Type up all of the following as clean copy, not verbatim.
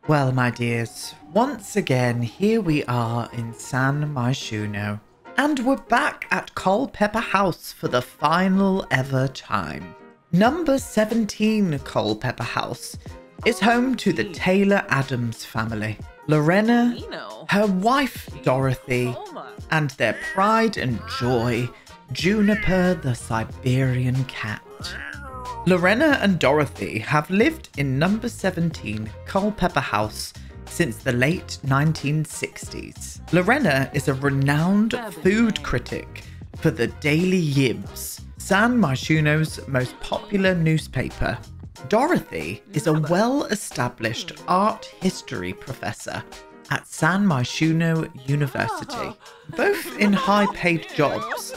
Well, my dears, once again, here we are in San Myshuno. And we're back at Culpepper House for the final ever time. Number 17 Culpepper House is home to the Taylor Adams family. Lorena, her wife Dorothy, and their pride and joy, Juniper the Siberian cat. Lorena and Dorothy have lived in number 17 Culpepper House since the late 1960s. Lorena is a renowned food critic for the Daily Yibs, San Myshuno's most popular newspaper. Dorothy is a well-established art history professor at San Myshuno University, both in high-paid jobs.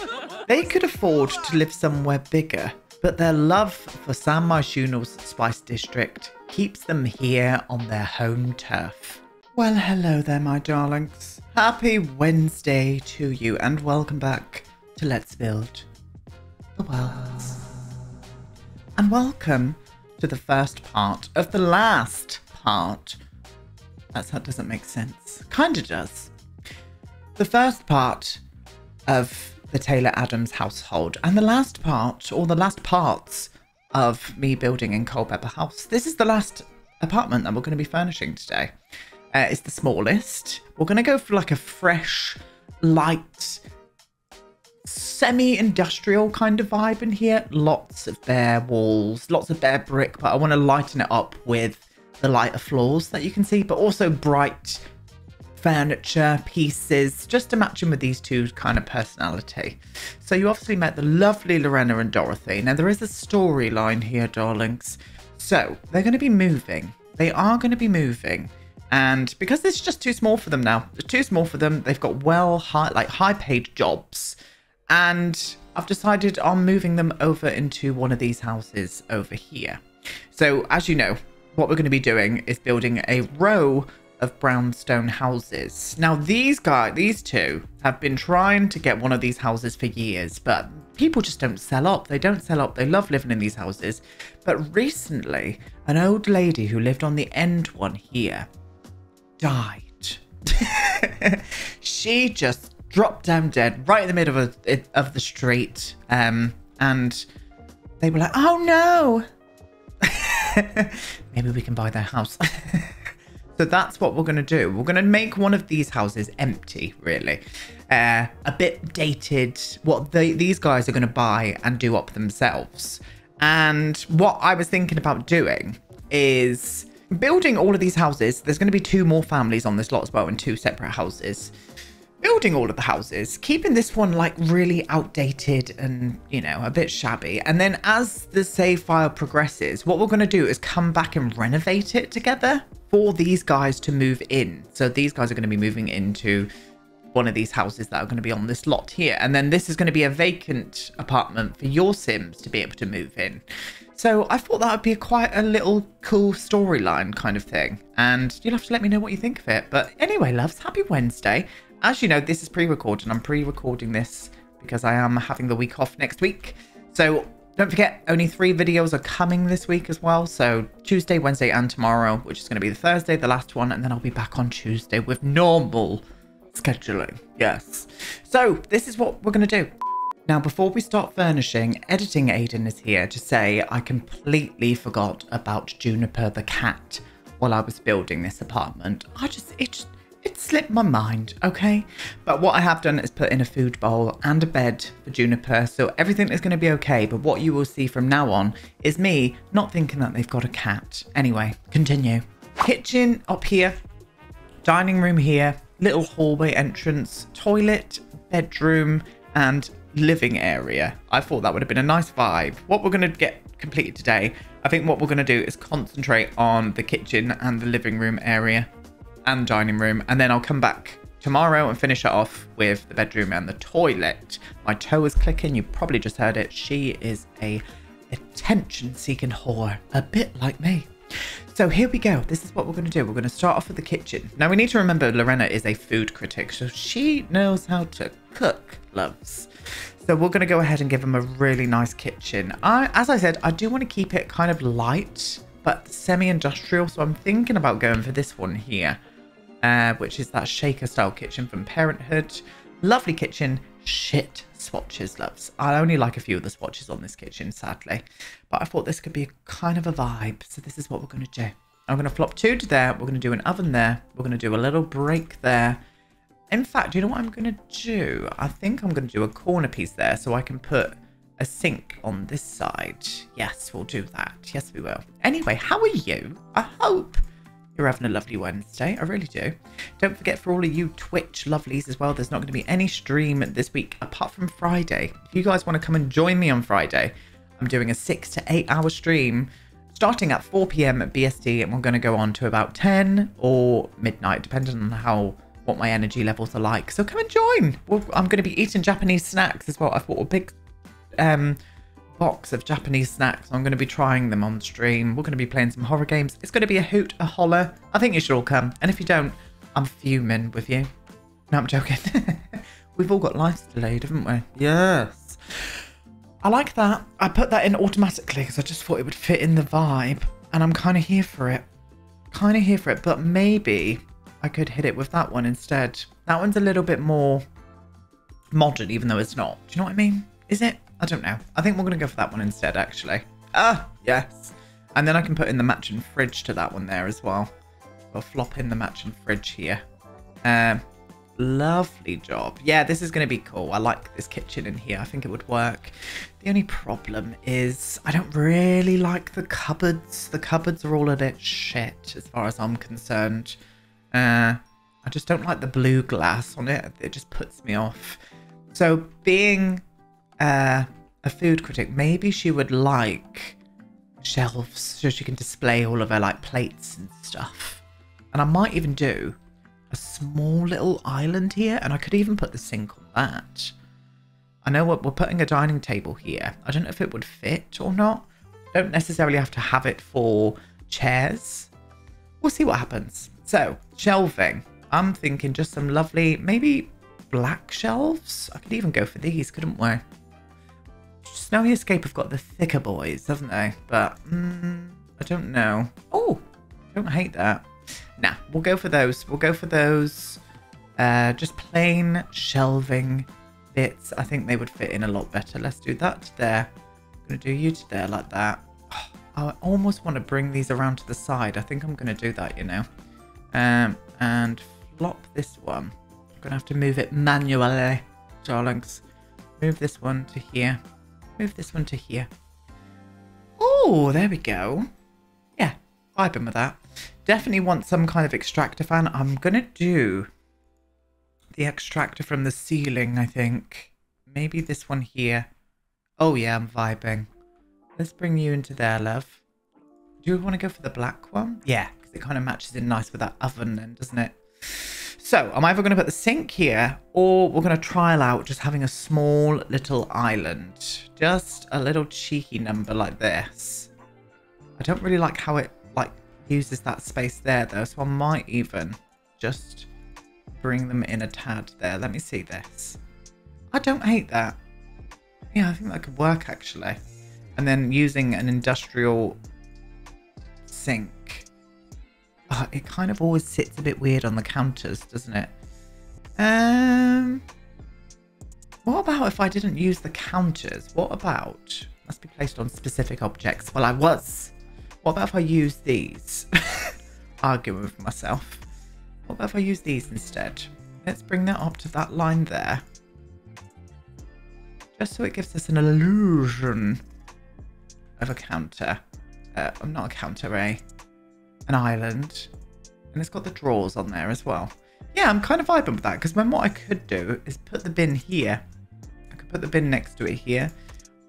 They could afford to live somewhere bigger, but their love for San Myshuno's Spice District keeps them here on their home turf. Well, hello there, my darlings. Happy Wednesday to you, and welcome back to Let's Build the World. And welcome to the first part of the last part. That doesn't make sense. Kinda does. The first part of the Taylor Adams household, and the last part, or the last parts of me building in Culpepper House. This is the last apartment that we're going to be furnishing today. It's the smallest. We're going to go for like a fresh, light, semi-industrial kind of vibe in here. Lots of bare walls, lots of bare brick, but I want to lighten it up with the lighter floors that you can see, but also bright furniture pieces, just to match in with these two kind of personality. So you obviously met the lovely Lorena and Dorothy. Now there is a storyline here, darlings. So they're going to be moving. They are going to be moving. And because it's just too small for them now, it's too small for them. They've got high paid jobs. And I've decided on moving them over into one of these houses over here. So as you know, what we're going to be doing is building a row of brownstone houses. Now these two have been trying to get one of these houses for years, but people just don't sell up. They don't sell up. They love living in these houses. But recently, an old lady who lived on the end one here died. She just dropped down dead right in the middle of the street. And they were like, oh no. Maybe we can buy their house. So that's what we're going to do. We're going to make one of these houses empty, really. A bit dated, what these guys are going to buy and do up themselves. And what I was thinking about doing is building all of these houses. There's going to be 2 more families on this lot as well in 2 separate houses. Building all of the houses, keeping this one like really outdated and, you know, a bit shabby. And then as the save file progresses, what we're going to do is come back and renovate it together for these guys to move in. So these guys are going to be moving into one of these houses that are going to be on this lot here. And then this is going to be a vacant apartment for your Sims to be able to move in. So I thought that would be quite a little cool storyline kind of thing. And you'll have to let me know what you think of it. But anyway, loves, happy Wednesday. As you know, this is pre-recorded. I'm pre-recording this because I am having the week off next week. So don't forget, only 3 videos are coming this week as well. So Tuesday, Wednesday, and tomorrow, which is going to be the Thursday, the last one. And then I'll be back on Tuesday with normal scheduling. Yes. So this is what we're going to do. Now, before we start furnishing, Editing Aiden is here to say I completely forgot about Juniper the cat while I was building this apartment. It slipped my mind, okay? But what I have done is put in a food bowl and a bed for Juniper, so everything is going to be okay. But what you will see from now on is me not thinking that they've got a cat. Anyway, continue. Kitchen up here, dining room here, little hallway entrance, toilet, bedroom, and living area. I thought that would have been a nice vibe. What we're going to get completed today, I think what we're going to do is concentrate on the kitchen and the living room area and dining room, and then I'll come back tomorrow and finish it off with the bedroom and the toilet. My toe is clicking, you probably just heard it. She is a attention-seeking whore, a bit like me. So here we go. This is what we're going to do. We're going to start off with the kitchen. Now we need to remember Lorena is a food critic, so she knows how to cook, loves. So we're going to go ahead and give them a really nice kitchen. As I said, I do want to keep it kind of light but semi-industrial. So I'm thinking about going for this one here, which is that shaker style kitchen from Parenthood. Lovely kitchen. Shit swatches, loves. I only like a few of the swatches on this kitchen, sadly. But I thought this could be kind of a vibe. So this is what we're going to do. I'm going to flop 2 to there. We're going to do an oven there. We're going to do a little break there. In fact, you know what I'm going to do? I think I'm going to do a corner piece there so I can put a sink on this side. Yes, we'll do that. Yes, we will. Anyway, how are you? I hope you're having a lovely Wednesday. I really do. Don't forget, for all of you Twitch lovelies as well, there's not going to be any stream this week apart from Friday. If you guys want to come and join me on Friday, I'm doing a 6 to 8 hour stream starting at 4 p.m. at BST, and we're going to go on to about 10 or midnight, depending on what my energy levels are like. So come and join. I'm going to be eating Japanese snacks as well. I've bought a big box of Japanese snacks. I'm going to be trying them on stream. We're going to be playing some horror games. It's going to be a hoot, a holler. I think you should all come. And if you don't, I'm fuming with you. No, I'm joking. We've all got lives delayed, haven't we? Yes. I like that. I put that in automatically because I just thought it would fit in the vibe. And I'm kind of here for it. But maybe I could hit it with that one instead. That one's a little bit more modern, even though it's not. Do you know what I mean? Is it? I don't know. I think we're going to go for that one instead, actually. Ah, yes. And then I can put in the matching fridge to that one there as well. I'll flop in the matching fridge here. Lovely job. Yeah, this is going to be cool. I like this kitchen in here. I think it would work. The only problem is I don't really like the cupboards. The cupboards are all a bit shit as far as I'm concerned. I just don't like the blue glass on it. It just puts me off. So being a food critic, maybe she would like shelves so she can display all of her like plates and stuff. And I might even do a small little island here, and I could even put the sink on that. I know we're putting a dining table here. I don't know if it would fit or not. Don't necessarily have to have it for chairs. We'll see what happens. So shelving, I'm thinking just some lovely, maybe black shelves. I could even go for these, couldn't we? Snowy Escape have got the thicker boys, haven't they? But I don't know. Oh, don't hate that. Nah, we'll go for those. We'll go for those. Just plain shelving bits. I think they would fit in a lot better. Let's do that to there. I'm going to do you to there like that. Oh, I almost want to bring these around to the side. I think I'm going to do that, you know. And flop this one. I'm going to have to move it manually, darlings. Move this one to here. Move this one to here. Oh, there we go. Yeah, vibing with that. Definitely want some kind of extractor fan. I'm going to do the extractor from the ceiling, I think. Maybe this one here. Oh, yeah, I'm vibing. Let's bring you into there, love. Do you want to go for the black one? Yeah, because it kind of matches in nice with that oven then, doesn't it? So I'm either going to put the sink here, or we're going to trial out just having a small little island. Just a little cheeky number like this. I don't really like how it uses that space there though, so I might even just bring them in a tad there. Let me see this. I don't hate that. Yeah, I think that could work actually. And then using an industrial sink. Oh, it kind of always sits a bit weird on the counters, doesn't it? What about if I didn't use the counters? What about must be placed on specific objects? Well, I was. What about if I use these? Arguing with myself. What about if I use these instead? Let's bring that up to that line there. Just so it gives us an illusion of a counter. Not a counter, an island. And it's got the drawers on there as well. Yeah, I'm kind of vibing with that, because then what I could do is put the bin here. I could put the bin next to it here.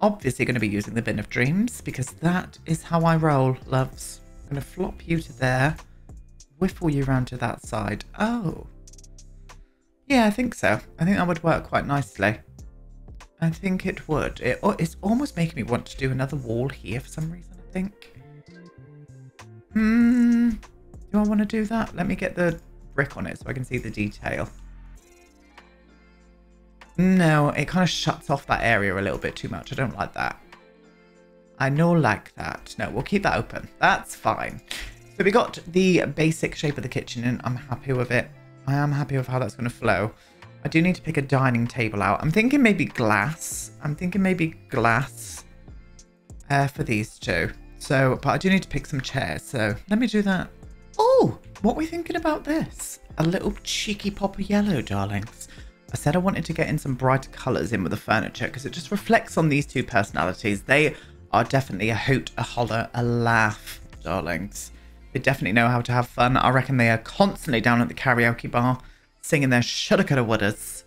Obviously going to be using the bin of dreams, because that is how I roll, loves. I'm going to flop you to there. Whiffle you round to that side. Oh. Yeah, I think so. I think that would work quite nicely. I think it would. It's almost making me want to do another wall here for some reason, I think. Do I want to do that? Let me get the brick on it so I can see the detail. No, it kind of shuts off that area a little bit too much. I don't like that. I know like that. No, we'll keep that open. That's fine. So we got the basic shape of the kitchen and I'm happy with it. I am happy with how that's going to flow. I do need to pick a dining table out. I'm thinking maybe glass. For these two. So, but I do need to pick some chairs. So let me do that. Oh, what are we thinking about this? A little cheeky pop of yellow, darlings. I said I wanted to get in some brighter colours in with the furniture because it just reflects on these two personalities. They are definitely a hoot, a holler, a laugh, darlings. They definitely know how to have fun. I reckon they are constantly down at the karaoke bar singing their shoulda coulda wouldas.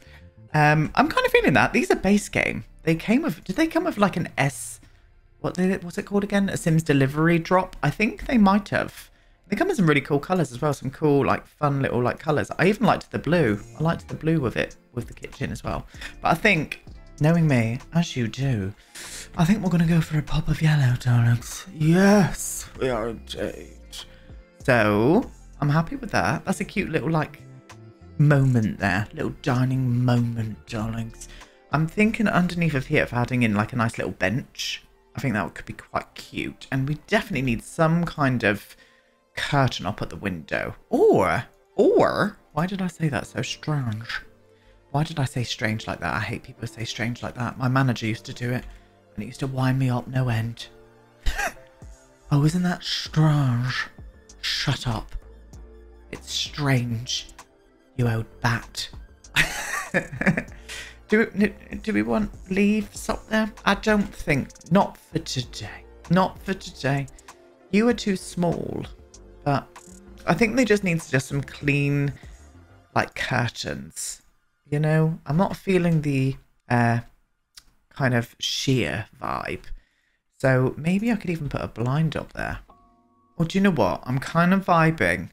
I'm kind of feeling that. These are base game. They came with, did they come with like an what's it called again? A Sims delivery drop? I think they might have. They come in some really cool colours as well. Some cool, like, fun little, like, colours. I even liked the blue. I liked the blue with it, with the kitchen as well. But I think, knowing me, as you do, I think we're going to go for a pop of yellow, darlings. Yes, we are indeed. So, I'm happy with that. That's a cute little, like, moment there. Little dining moment, darlings. I'm thinking underneath of here of adding in, like, a nice little bench. I think that could be quite cute. And we definitely need some kind of curtain up at the window. Or, why did I say that so strange? Why did I say strange like that? I hate people who say strange like that. My manager used to do it, and it used to wind me up no end. Oh, isn't that strange? Shut up. It's strange, you old bat. Do we want leaves up there? I don't think. Not for today. Not for today. You are too small. But I think they just need just some clean, like, curtains. You know? I'm not feeling the kind of sheer vibe. So maybe I could even put a blind up there. Or do you know what? I'm kind of vibing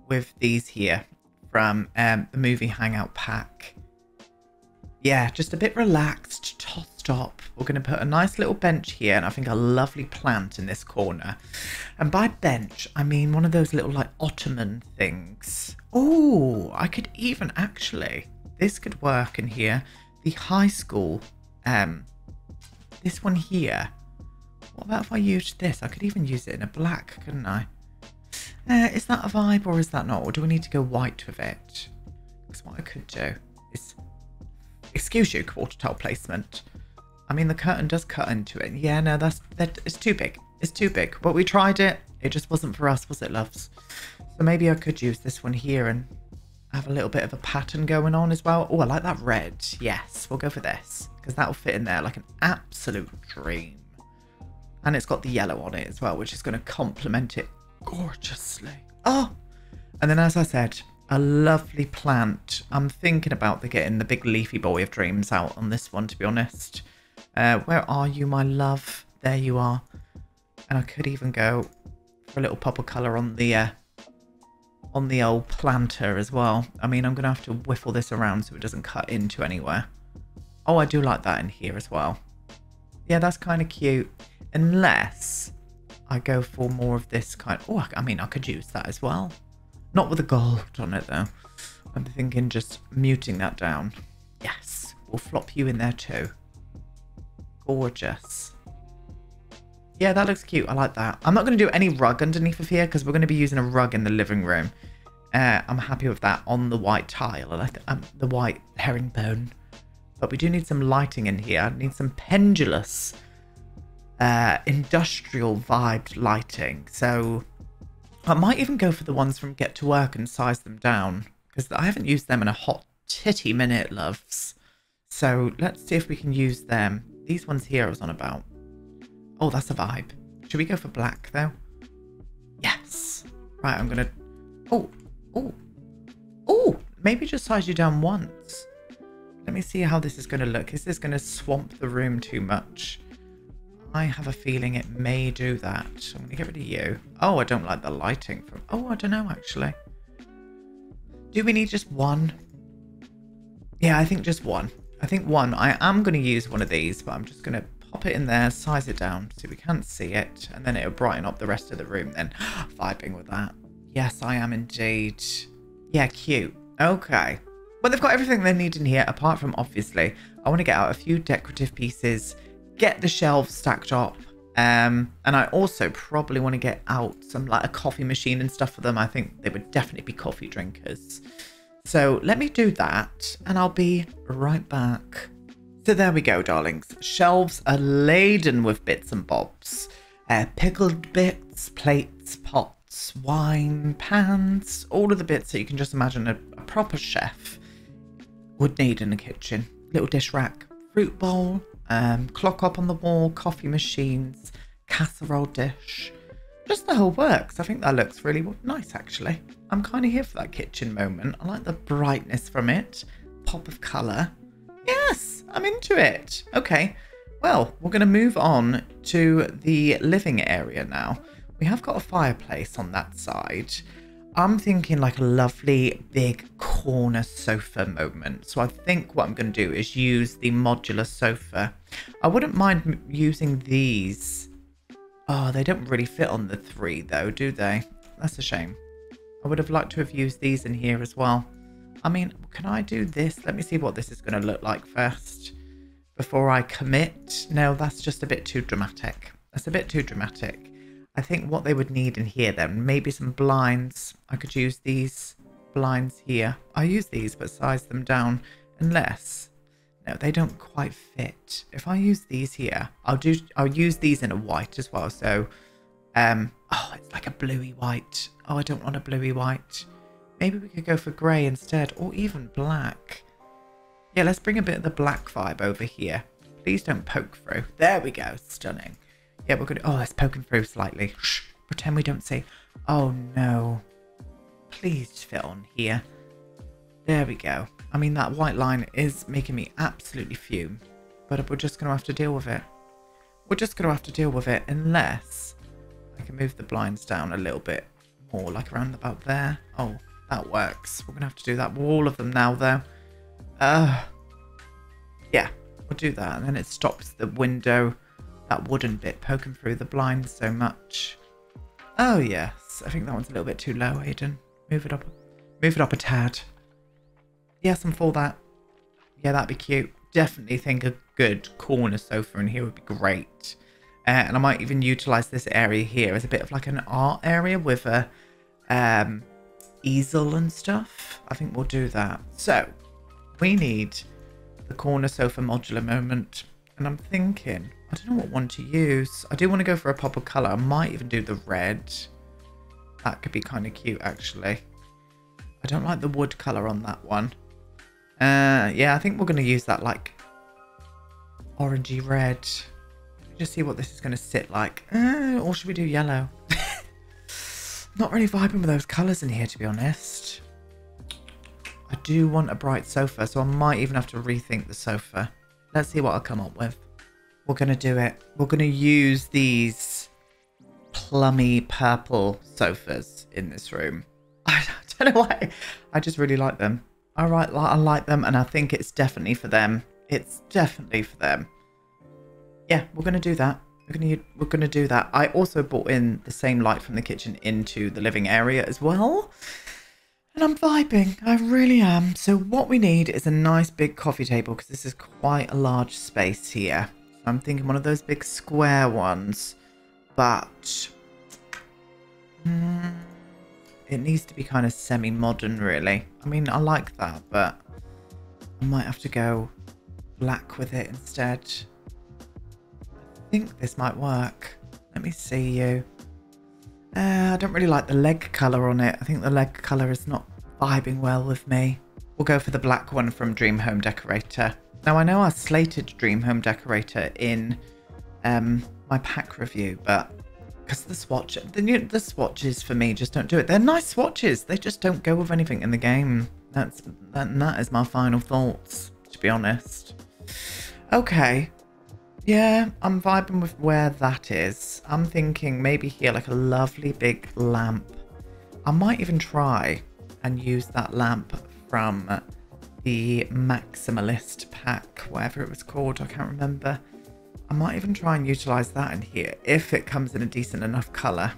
with these here from the movie Hangout pack. Yeah, just a bit relaxed, tossed up. We're going to put a nice little bench here and I think a lovely plant in this corner. And by bench, I mean one of those little like ottoman things. Oh, I could even actually, this could work in here. The high school, this one here. What about if I used this? I could even use it in a black, couldn't I? Is that a vibe or is that not? Or do we need to go white with it? Because what I could do is... Excuse you, quarter tile placement. I mean, the curtain does cut into it. Yeah, no, it's too big. It's too big. But we tried it. It just wasn't for us, was it, loves? So maybe I could use this one here and have a little bit of a pattern going on as well. Oh, I like that red. Yes, we'll go for this. Because that'll fit in there like an absolute dream. And it's got the yellow on it as well, which is going to complement it gorgeously. Oh! And then, as I said... a lovely plant. I'm thinking about getting the big leafy boy of dreams out on this one, to be honest. Where are you, my love? There you are. And I could even go for a little pop of colour on the old planter as well. I mean, I'm going to have to whiffle this around so it doesn't cut into anywhere. Oh, I do like that in here as well. Yeah, that's kind of cute. Unless I go for more of this kind. Oh, I mean, I could use that as well. Not with the gold on it, though. I'm thinking just muting that down. Yes, we'll flop you in there too. Gorgeous. Yeah, that looks cute. I like that. I'm not going to do any rug underneath of here because we're going to be using a rug in the living room. I'm happy with that on the white tile. I like the white herringbone. But we do need some lighting in here. I need some pendulous, industrial vibed lighting. So... I might even go for the ones from Get to Work and size them down. Because I haven't used them in a hot titty minute, loves. So let's see if we can use them. These ones here I was on about. Oh, that's a vibe. Should we go for black, though? Yes. Right, I'm going to... Oh, maybe just size you down once. Let me see how this is going to look. Is this going to swamp the room too much? I have a feeling it may do that. I'm going to get rid of you. Oh, I don't like the lighting. Oh, I don't know, actually. Do we need just one? Yeah, I think just one. I think one. I am going to use one of these, but I'm just going to pop it in there, size it down so we can't see it, and then it'll brighten up the rest of the room then. Vibing with that. Yes, I am indeed. Yeah, cute. Okay. Well, they've got everything they need in here, apart from, obviously, I want to get out a few decorative pieces, get the shelves stacked up, And I also probably want to get out some like a coffee machine and stuff for them. I think they would definitely be coffee drinkers. So let me do that and I'll be right back. So there we go, darlings. Shelves are laden with bits and bobs. Pickled bits, plates, pots, wine, pans, all of the bits that you can just imagine a proper chef would need in the kitchen. Little dish rack, fruit bowl, clock up on the wall, coffee machines, casserole dish. Just the whole works. I think that looks really nice, actually. I'm kind of here for that kitchen moment. I like the brightness from it. Pop of colour. Yes, I'm into it. Okay, well, we're going to move on to the living area now. We have got a fireplace on that side. I'm thinking like a lovely big corner sofa moment. So I think what I'm going to do is use the modular sofa. I wouldn't mind using these. Oh, they don't really fit on the 3 though, do they? That's a shame. I would have liked to have used these in here as well. I mean, can I do this? Let me see what this is going to look like first before I commit. No, that's just a bit too dramatic. That's a bit too dramatic. I think what they would need in here then, maybe some blinds. I could use these blinds here. I use these but size them down unless, no, they don't quite fit. If I use these here, I'll use these in a white as well. So, oh, it's like a bluey white. Oh, I don't want a bluey white. Maybe we could go for grey instead, or even black. Yeah, let's bring a bit of the black vibe over here. Please don't poke through. There we go. Stunning. Yeah, we're going to... Oh, it's poking through slightly. Shh. Pretend we don't see... Oh, no. Please fit on here. There we go. I mean, that white line is making me absolutely fume. But we're just going to have to deal with it. We're just going to have to deal with it unless I can move the blinds down a little bit more, like around about there. Oh, that works. We're going to have to do that with all of them now, though. Yeah, we'll do that. And then it stops the window, that wooden bit poking through the blinds so much. Oh, yes. I think that one's a little bit too low, Aiden. Move it up. Move it up a tad. Yes, I'm for that. Yeah, that'd be cute. Definitely think a good corner sofa in here would be great. And I might even utilize this area here as a bit of like an art area with a easel and stuff. I think we'll do that. So we need the corner sofa modular moment. And I'm thinking, I don't know what one to use. I do want to go for a pop of colour. I might even do the red. That could be kind of cute, actually. I don't like the wood colour on that one. Yeah, I think we're going to use that like orangey red. Just see what this is going to sit like. Or should we do yellow? Not really vibing with those colours in here, to be honest. I do want a bright sofa, so I might even have to rethink the sofa. Let's see what I'll come up with. We're going to do it. We're going to use these plummy purple sofas in this room. I don't know why. I just really like them. I like them, and I think it's definitely for them. It's definitely for them. Yeah, we're going to do that. We're going to do that. I also brought in the same light from the kitchen into the living area as well. And I'm vibing. I really am. So what we need is a nice big coffee table because this is quite a large space here. So I'm thinking one of those big square ones. But it needs to be kind of semi-modern, really. I mean, I like that, but I might have to go black with it instead. I think this might work. Let me see you. I don't really like the leg colour on it. I think the leg colour is not vibing well with me. We'll go for the black one from Dream Home Decorator. Now, I know I slated Dream Home Decorator in my pack review, but because the swatches for me just don't do it. They're nice swatches. They just don't go with anything in the game. That is my final thoughts, to be honest. Okay. Yeah, I'm vibing with where that is. I'm thinking maybe here like a lovely big lamp. I might even try and use that lamp from the Maximalist pack, whatever it was called, I can't remember. I might even try and utilize that in here if it comes in a decent enough color.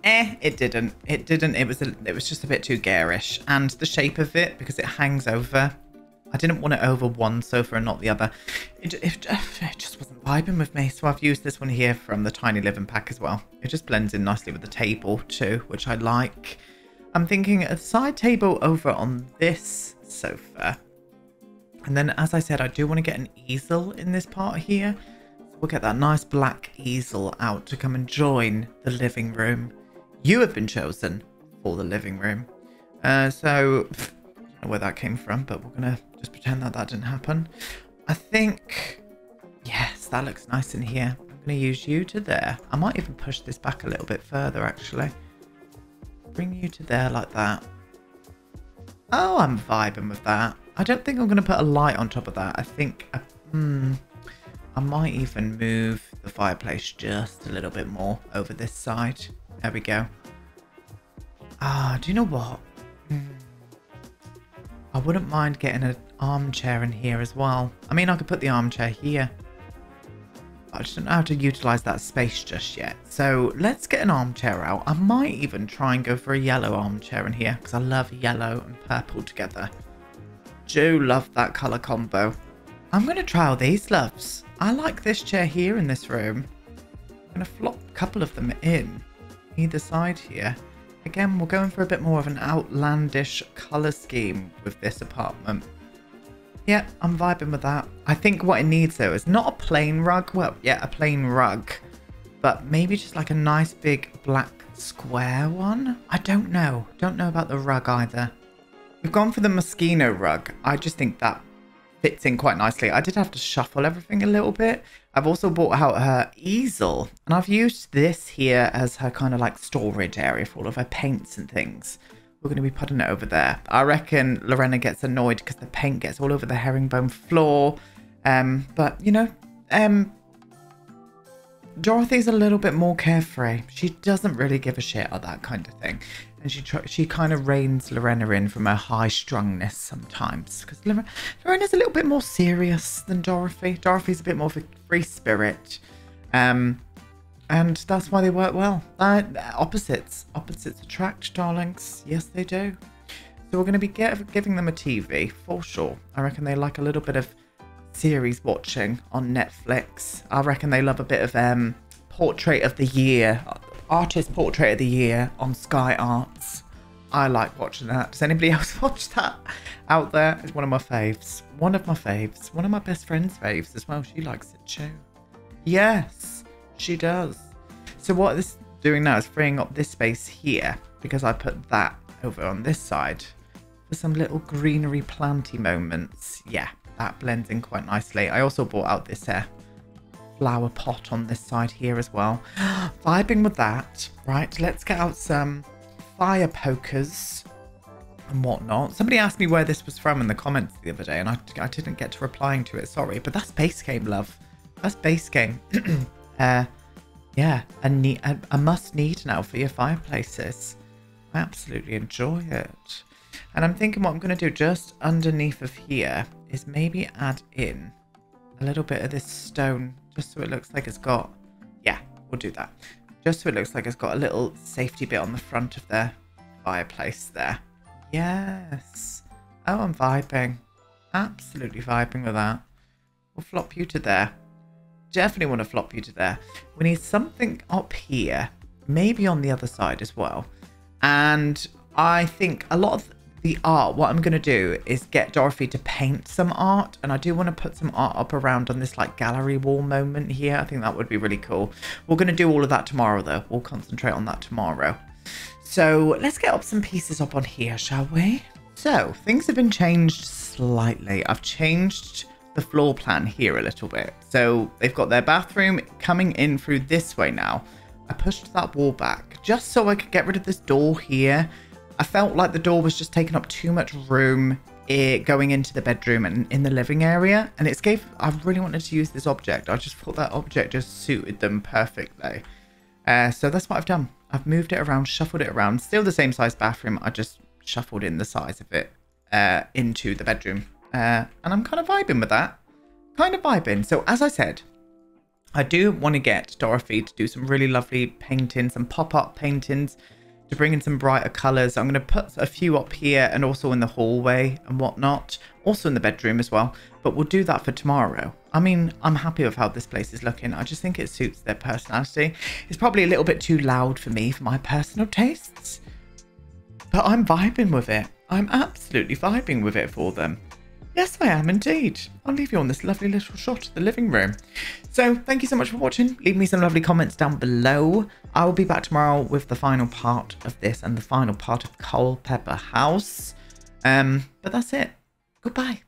It didn't. It was just a bit too garish, and the shape of it, because it hangs over, I didn't want it over one sofa and not the other. It just wasn't vibing with me. So I've used this one here from the tiny living pack as well. It just blends in nicely with the table too, which I like. I'm thinking a side table over on this sofa. And then, as I said, I do want to get an easel in this part here. So we'll get that nice black easel out to come and join the living room. You have been chosen for the living room. So, I don't know where that came from, but we're going to just pretend that that didn't happen. I think, yes, that looks nice in here. I'm going to use you to there. I might even push this back a little bit further, actually. Bring you to there like that. Oh, I'm vibing with that. I don't think I'm going to put a light on top of that. I think I might even move the fireplace just a little bit more over this side. There we go. Do you know what? I wouldn't mind getting an armchair in here as well. I mean, I could put the armchair here. I just don't know how to utilise that space just yet. So let's get an armchair out. I might even try and go for a yellow armchair in here because I love yellow and purple together. Do love that colour combo. I'm going to try all these loves. I like this chair here in this room. I'm going to flop a couple of them in either side here. Again, we're going for a bit more of an outlandish colour scheme with this apartment. Yeah, I'm vibing with that. I think what it needs though is not a plain rug. Well, yeah, a plain rug. But maybe just like a nice big black square one. I don't know. Don't know about the rug either. We've gone for the Myshuno rug. I just think that fits in quite nicely. I did have to shuffle everything a little bit. I've also brought out her easel. And I've used this here as her kind of like storage area for all of her paints and things. We're going to be putting it over there. I reckon Lorena gets annoyed because the paint gets all over the herringbone floor. But, you know, Dorothy's a little bit more carefree. She doesn't really give a shit or that kind of thing. And she kind of reins Lorena in from her high-strungness sometimes. Because Lorena's a little bit more serious than Dorothy. Dorothy's a bit more of a free spirit. And that's why they work well. Opposites attract, darlings. Yes, they do. So we're going to be giving them a TV, for sure. I reckon they like a little bit of series watching on Netflix. I reckon they love a bit of Portrait of the Year, Artist Portrait of the Year on Sky Arts. I like watching that. Does anybody else watch that out there? It's one of my faves. One of my faves. One of my best friend's faves as well. She likes it too. Yes, she does. So what this is doing now is freeing up this space here because I put that over on this side for some little greenery planty moments. Yeah, that blends in quite nicely. I also brought out this flower pot on this side here as well. Vibing with that. Right, let's get out some fire pokers and whatnot. Somebody asked me where this was from in the comments the other day and I didn't get to replying to it, sorry, but that's base game, love. That's base game. Yeah, a must need now for your fireplaces. I absolutely enjoy it. And I'm thinking what I'm going to do just underneath of here is maybe add in a little bit of this stone just so it looks like it's got, yeah, we'll do that. Just so it looks like it's got a little safety bit on the front of the fireplace there. Yes. Oh, I'm vibing. Absolutely vibing with that. We'll flop you to there. Definitely want to flop you to there. We need something up here, maybe on the other side as well. And I think a lot of the art, what I'm going to do is get Dorothy to paint some art. And I do want to put some art up around on this like gallery wall moment here. I think that would be really cool. We're going to do all of that tomorrow though. We'll concentrate on that tomorrow. So let's get up some pieces up on here, shall we? So things have been changed slightly. I've changed the floor plan here a little bit. So they've got their bathroom coming in through this way now. I pushed that wall back just so I could get rid of this door here. I felt like the door was just taking up too much room going into the bedroom and in the living area. And I really wanted to use this object. I just thought that object just suited them perfectly. So that's what I've done. I've moved it around, shuffled it around. Still the same size bathroom. I just shuffled in the size of it into the bedroom. And I'm kind of vibing with that. Kind of vibing. So as I said, I do want to get Dorothy to do some really lovely paintings, some pop-up paintings. to bring in some brighter colours. I'm going to put a few up here and also in the hallway and whatnot. Also in the bedroom as well. But we'll do that for tomorrow. I mean, I'm happy with how this place is looking. I just think it suits their personality. It's probably a little bit too loud for me, for my personal tastes. But I'm vibing with it. I'm absolutely vibing with it for them. Yes, I am indeed. I'll leave you on this lovely little shot of the living room. So thank you so much for watching. Leave me some lovely comments down below. I will be back tomorrow with the final part of this and the final part of Culpepper House. But that's it. Goodbye.